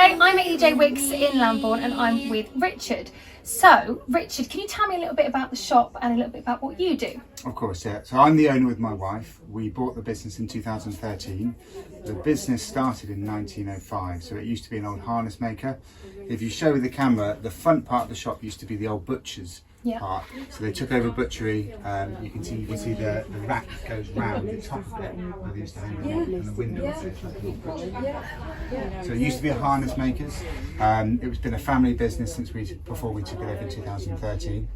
Hi, I'm E J Wicks in Lambourn and I'm with Richard. So, Richard, can you tell me a little bit about the shop and a little bit about what you do? Of course, yeah. So I'm the owner with my wife. We bought the business in 2013. The business started in 1905, so it used to be an old harness maker. If you show with the camera, the front part of the shop used to be the old butcher's part. So they took over butchery. You can see the rack goes round the top of it, where they used to hang them on, and the window was there, like an old butchery. So it used to be a harness makers. It's been a family business before we took it over in 2013.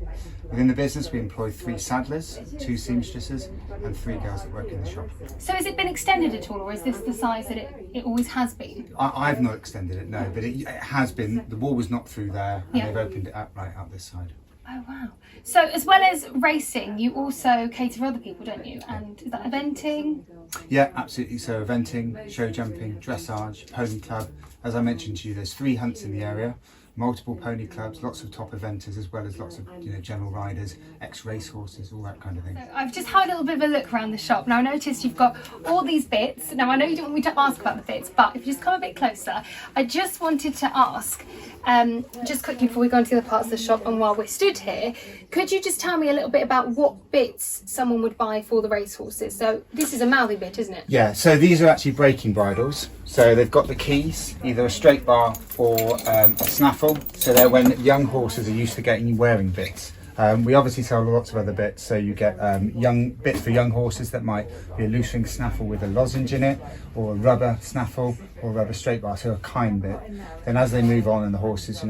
Within the business, we employ 3 saddlers, 2 seamstresses, and 3 girls that work in the shop. So has it been extended at all, or is this the size that it always has been? I've not extended it, no, but it has been. The wall was not through there, and they've opened it up right up this side. Oh wow. So as well as racing, you also cater for other people, don't you? And is that eventing? Yeah, absolutely. So eventing, show jumping, dressage, pony club. As I mentioned to you, there's 3 hunts in the area, multiple pony clubs, lots of top eventers, as well as lots of general riders, ex-racehorses, all that kind of thing. So I've just had a little bit of a look around the shop. Now I noticed you've got all these bits. Now I know you don't want me to ask about the bits, but if you just come a bit closer, I just wanted to ask, just quickly before we go into the other parts of the shop and while we're stood here, could you just tell me a little bit about what bits someone would buy for the racehorses? So this is a mouthy bit, isn't it? Yeah, so these are actually breaking bridles. So they've got the keys, either a straight bar or a snaffle. So they're when young horses are used to getting wearing bits. We obviously sell lots of other bits, so you get young bits for young horses that might be a loose ring snaffle with a lozenge in it, or a rubber snaffle, or a rubber straight bar, so a kind bit. Then as they move on and the horses,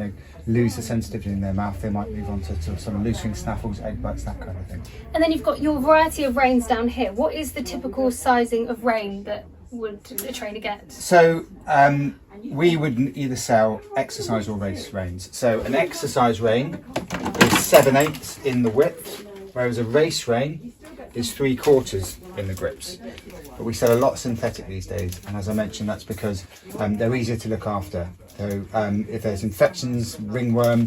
lose the sensitivity in their mouth, they might move on to some loose ring snaffles, egg butts, that kind of thing. And then you've got your variety of reins down here. What is the typical sizing of rein that would a trainer get? So we would either sell exercise or race reins. So an exercise rein is 7/8 in the width, whereas a race rein is 3/4 in the grips. But we sell a lot of synthetic these days, and as I mentioned, that's because they're easier to look after. So if there's infections, ringworm,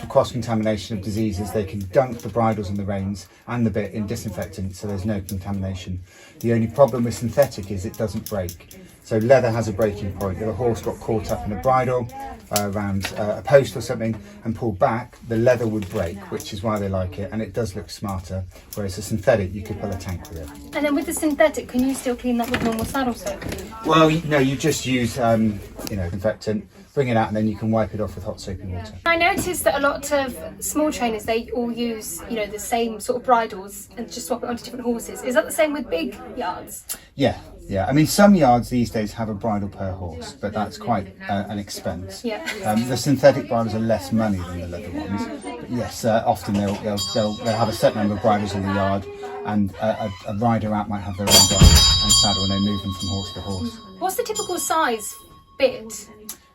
cross-contamination of diseases, they can dunk the bridles and the reins and the bit in disinfectant, so there's no contamination. The only problem with synthetic is it doesn't break. So leather has a breaking point. If a horse got caught up in a bridle around a post or something and pulled back, the leather would break, which is why they like it, and it does look smarter. Whereas a synthetic, you could pull a tank with it. And then with the synthetic, can you still clean that with normal saddle soap? Well, no, you just use disinfectant, bring it out, and then you can wipe it off with hot soapy water. I noticed that a lot of small trainers, they all use the same sort of bridles and just swap it onto different horses. Is that the same with big yards? Yeah. I mean, some yards these days have a bridle per horse, but that's quite an expense. Yeah. The synthetic bridles are less money than the leather ones. But yes, often they'll have a set number of bridles in the yard, and a rider out might have their own bridle and saddle, and they move them from horse to horse. What's the typical size bit?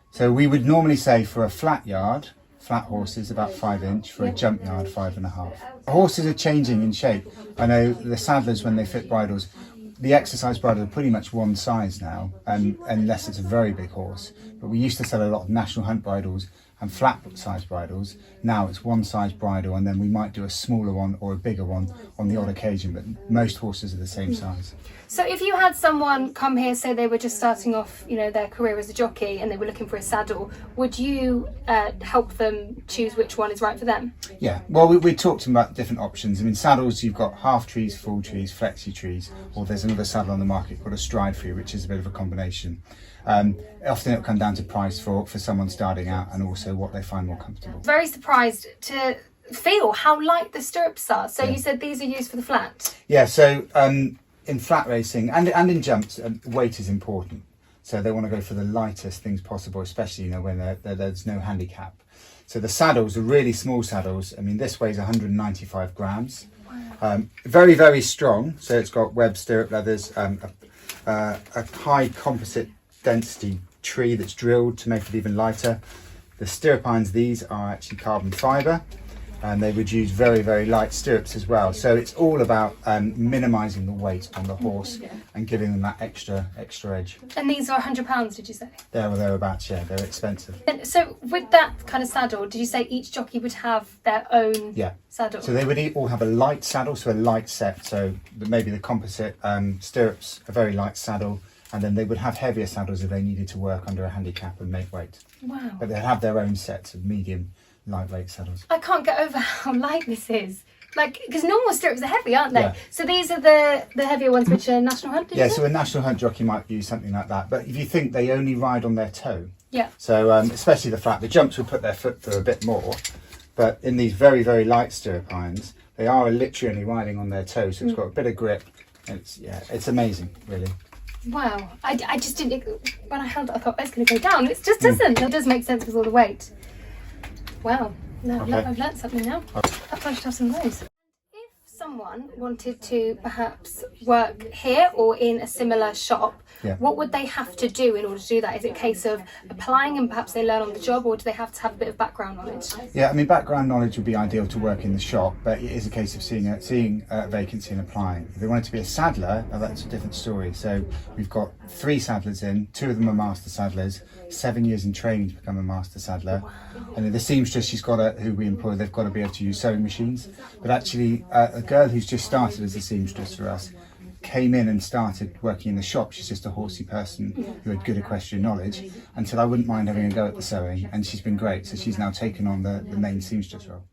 So we would normally say for a flat yard, flat horses about 5 inch, for a jump yard 5.5. Horses are changing in shape. I know the saddlers, when they fit bridles, the exercise bridles are pretty much one size now, unless it's a very big horse. But we used to sell a lot of national hunt bridles and flat size bridles. Now it's one size bridle, and then we might do a smaller one or a bigger one on the odd occasion, but most horses are the same size. So if you had someone come here, say they were just starting off, their career as a jockey, and they were looking for a saddle, would you help them choose which one is right for them? Yeah, well, we talked about different options. I mean, saddles, you've got half trees, full trees, flexi trees, or there's another saddle on the market called a stride free, which is a bit of a combination. Often it'll come down to price for someone starting out, and also what they find more comfortable. Very surprised to feel how light the stirrups are. So you said these are used for the flat? Yeah, so in flat racing and in jumps, weight is important. So they want to go for the lightest things possible, especially when there's no handicap. So the saddles are really small saddles. I mean, this weighs 195 grams. Wow. Very, very strong. So it's got web stirrup leathers, a high composite density tree that's drilled to make it even lighter. The stirrup irons, these are actually carbon fibre, and they would use very, very light stirrups as well. So it's all about minimising the weight on the horse and giving them that extra edge. And these are £100, did you say? There or thereabouts, yeah, they're expensive. And so with that kind of saddle, did you say each jockey would have their own saddle? So they would all have a light saddle, so a light set. So maybe the composite stirrups, a very light saddle, and then they would have heavier saddles if they needed to work under a handicap and make weight. Wow. But they'd have their own sets of medium, lightweight saddles. I can't get over how light this is. Like, because normal stirrups are heavy, aren't they? Yeah. So these are the heavier ones, which are National Hunt, did you say? So a National Hunt jockey might use something like that. But if you think, they only ride on their toe. Yeah. So especially the flat, the jumps will put their foot through a bit more. But in these very, very light stirrup irons, they are literally only riding on their toes. So it's got a bit of grip. And it's amazing, really. Wow. I just didn't, when I held it, I thought, it's going to go down. It just doesn't. That does make sense with all the weight. Wow. No, Okay. I've learnt something now. Perhaps I should have some of those. If someone wanted to perhaps work here or in a similar shop, what would they have to do in order to do that? Is it a case of applying and perhaps they learn on the job, or do they have to have a bit of background knowledge? Yeah, I mean, background knowledge would be ideal to work in the shop, but it is a case of seeing a vacancy and applying. If they wanted to be a saddler, that's a different story. So we've got 3 saddlers in, 2 of them are master saddlers, 7 years in training to become a master saddler. Wow. And the seamstress, who we employ, they've got to be able to use sewing machines. But actually, a girl who's just started as a seamstress for us came in and started working in the shop. She's just a horsey person who had good equestrian knowledge, and said, I wouldn't mind having a go at the sewing, and she's been great. So she's now taken on the main seamstress role.